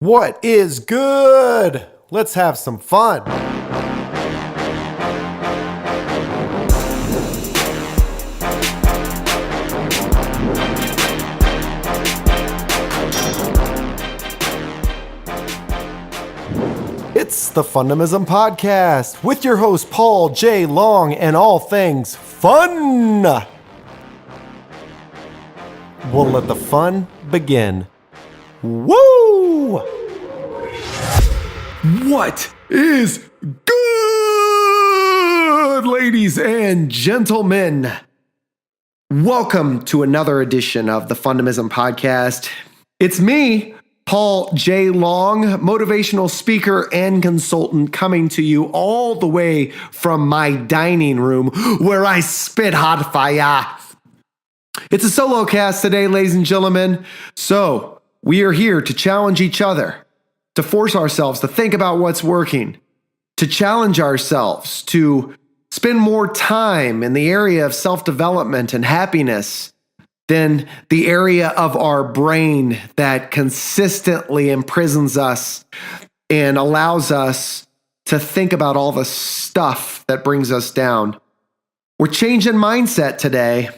What is good? Let's have some fun. It's the Fundamism podcast with your host Paul J. Long and all things fun. We'll let the fun begin. Woo! What is good, ladies and gentlemen? Welcome to another edition of the Fundamism podcast. It's me, Paul J. Long, motivational speaker and consultant, coming to you all the way from my dining room where I spit hot fire. It's a Solocast today, ladies and gentlemen. So, we are here to challenge each other, to force ourselves to think about what's working, to challenge ourselves to spend more time in the area of self-development and happiness than the area of our brain that consistently imprisons us and allows us to think about all the stuff that brings us down. We're changing mindset today,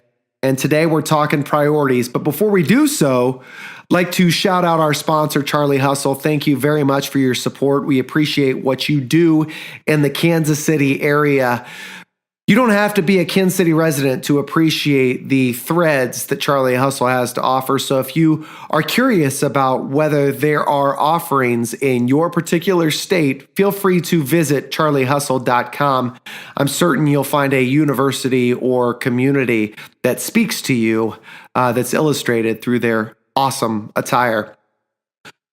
and today we're talking priorities. But before we do so, I'd like to shout out our sponsor, Charlie Hustle. Thank you very much for your support. We appreciate what you do in the Kansas City area. You don't have to be a Kansas City resident to appreciate the threads that Charlie Hustle has to offer. So if you are curious about whether there are offerings in your particular state, feel free to visit charliehustle.com. I'm certain you'll find a university or community that speaks to you that's illustrated through their awesome attire.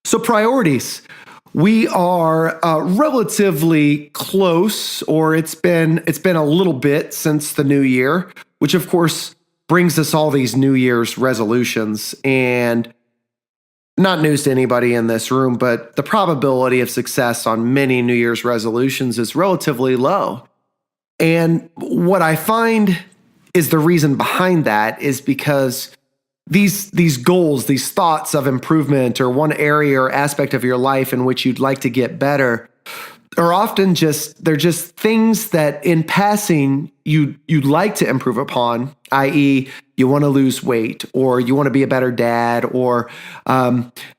So priorities. We are relatively close, or it's been a little bit since the new year, which of course brings us all these New Year's resolutions. And not news to anybody in this room, but the probability of success on many New Year's resolutions is relatively low. And what I find is the reason behind that is because these goals, these thoughts of improvement or one area or aspect of your life in which you'd like to get better are often they're just things that in passing you'd like to improve upon, i.e. you want to lose weight, or you want to be a better dad, or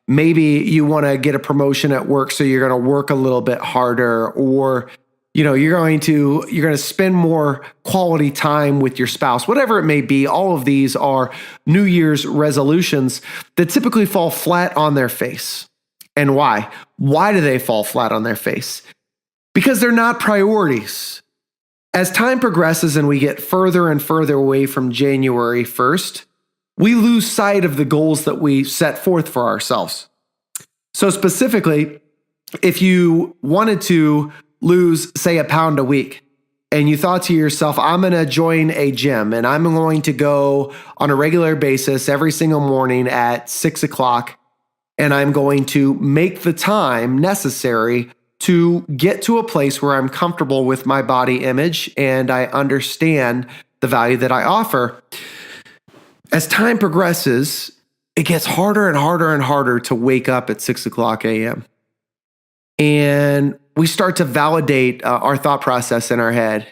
maybe you want to get a promotion at work, so you're going to work a little bit harder, or you're going to spend more quality time with your spouse, whatever it may be. All of these are New Year's resolutions that typically fall flat on their face. And why? Why do they fall flat on their face? Because they're not priorities. As time progresses and we get further and further away from January 1st, we lose sight of the goals that we set forth for ourselves. So specifically, if you wanted to lose, say, a pound a week, and you thought to yourself, I'm going to join a gym and I'm going to go on a regular basis every single morning at 6 o'clock, and I'm going to make the time necessary to get to a place where I'm comfortable with my body image and I understand the value that I offer. As time progresses, it gets harder and harder and harder to wake up at 6 o'clock a.m. And we start to validate our thought process in our head.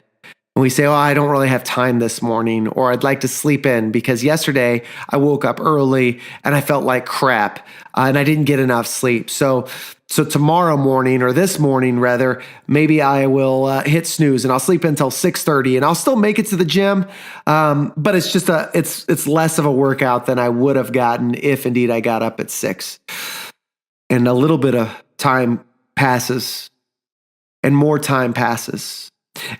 And we say, I don't really have time this morning, or I'd like to sleep in because yesterday I woke up early and I felt like crap and I didn't get enough sleep. So tomorrow morning, or this morning rather, maybe I will hit snooze and I'll sleep until 6:30 and I'll still make it to the gym. But it's just it's less of a workout than I would have gotten if indeed I got up at 6. And a little bit of time passes, and more time passes.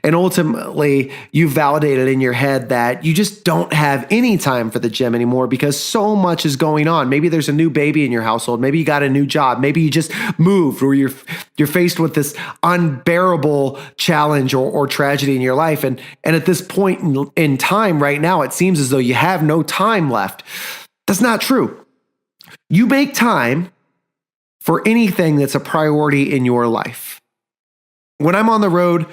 And ultimately, you validated in your head that you just don't have any time for the gym anymore because so much is going on. Maybe there's a new baby in your household. Maybe you got a new job. Maybe you just moved, or you're faced with this unbearable challenge or tragedy in your life. And at this point in time right now, it seems as though you have no time left. That's not true. You make time for anything that's a priority in your life. When I'm on the road,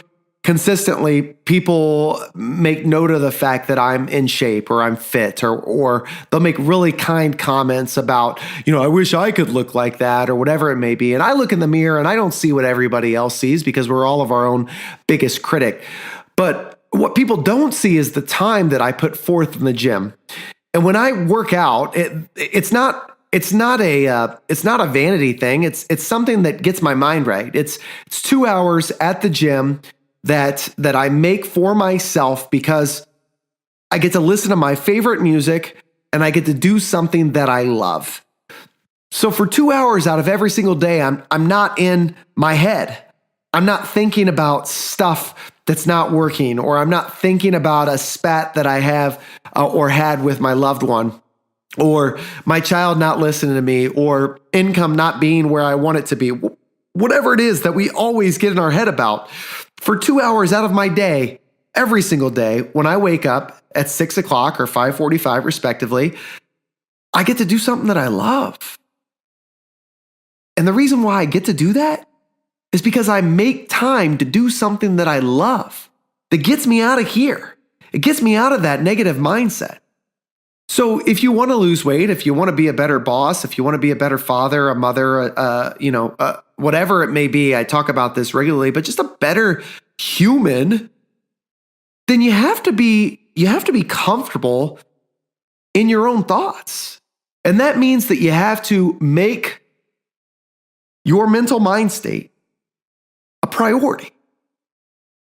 consistently people make note of the fact that I'm in shape or I'm fit, or they'll make really kind comments about, I wish I could look like that or whatever it may be. And I look in the mirror and I don't see what everybody else sees because we're all of our own biggest critic. But what people don't see is the time that I put forth in the gym. And when I work out, it's not a vanity thing. It's something that gets my mind right. It's 2 hours at the gym that I make for myself because I get to listen to my favorite music and I get to do something that I love. So for 2 hours out of every single day, I'm not in my head. I'm not thinking about stuff that's not working, or I'm not thinking about a spat that I have or had with my loved one, or my child not listening to me, or income not being where I want it to be. Whatever it is that we always get in our head about. For 2 hours out of my day, every single day, when I wake up at 6 o'clock or 5:45 respectively, I get to do something that I love. And the reason why I get to do that is because I make time to do something that I love, that gets me out of here. It gets me out of that negative mindset. So if you want to lose weight, if you want to be a better boss, if you want to be a better father, a mother, whatever it may be, I talk about this regularly, but just a better human, then you have to be comfortable in your own thoughts. And that means that you have to make your mental mind state a priority.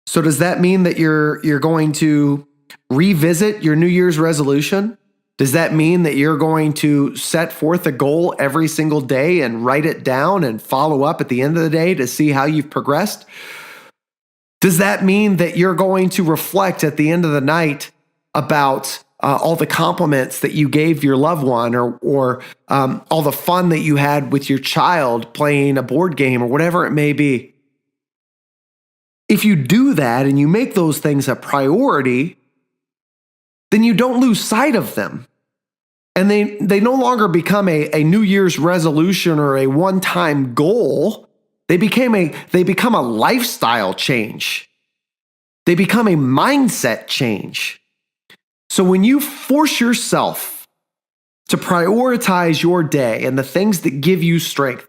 So does that mean that you're going to revisit your New Year's resolution? Does that mean that you're going to set forth a goal every single day and write it down and follow up at the end of the day to see how you've progressed? Does that mean that you're going to reflect at the end of the night about all the compliments that you gave your loved one, or all the fun that you had with your child playing a board game or whatever it may be? If you do that and you make those things a priority, then you don't lose sight of them. And they no longer become a New Year's resolution or a one-time goal. They become a lifestyle change. They become a mindset change. So when you force yourself to prioritize your day and the things that give you strength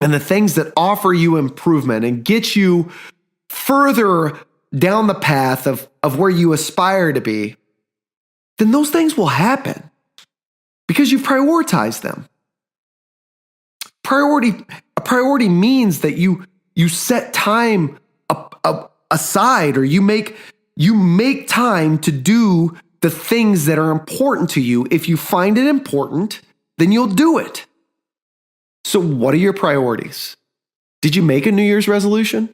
and the things that offer you improvement and get you further down the path of where you aspire to be, then those things will happen because you've prioritized them. A priority means that you set time aside, or you make time to do the things that are important to you. If you find it important, then you'll do it. So what are your priorities? Did you make a New Year's resolution?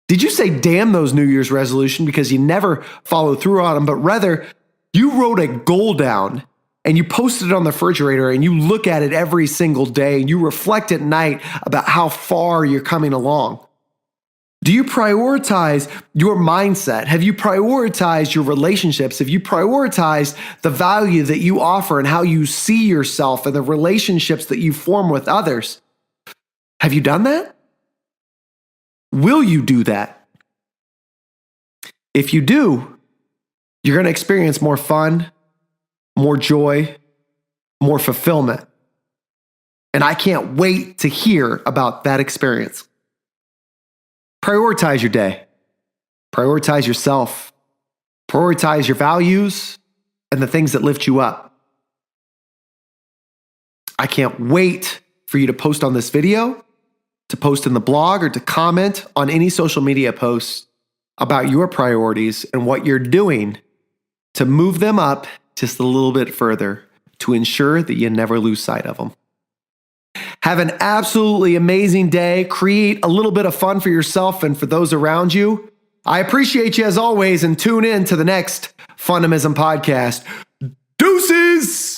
Did you say, damn those New Year's resolution because you never followed through on them, but rather you wrote a goal down and you posted it on the refrigerator and you look at it every single day and you reflect at night about how far you're coming along? Do you prioritize your mindset? Have you prioritized your relationships? Have you prioritized the value that you offer and how you see yourself and the relationships that you form with others? Have you done that? Will you do that? If you do, you're going to experience more fun, more joy, more fulfillment. And I can't wait to hear about that experience. Prioritize your day. Prioritize yourself. Prioritize your values and the things that lift you up. I can't wait for you to post on this video, to post in the blog, or to comment on any social media posts about your priorities and what you're doing to move them up just a little bit further to ensure that you never lose sight of them. Have an absolutely amazing day. Create a little bit of fun for yourself and for those around you. I appreciate you as always, and tune in to the next Fundamism podcast. Deuces!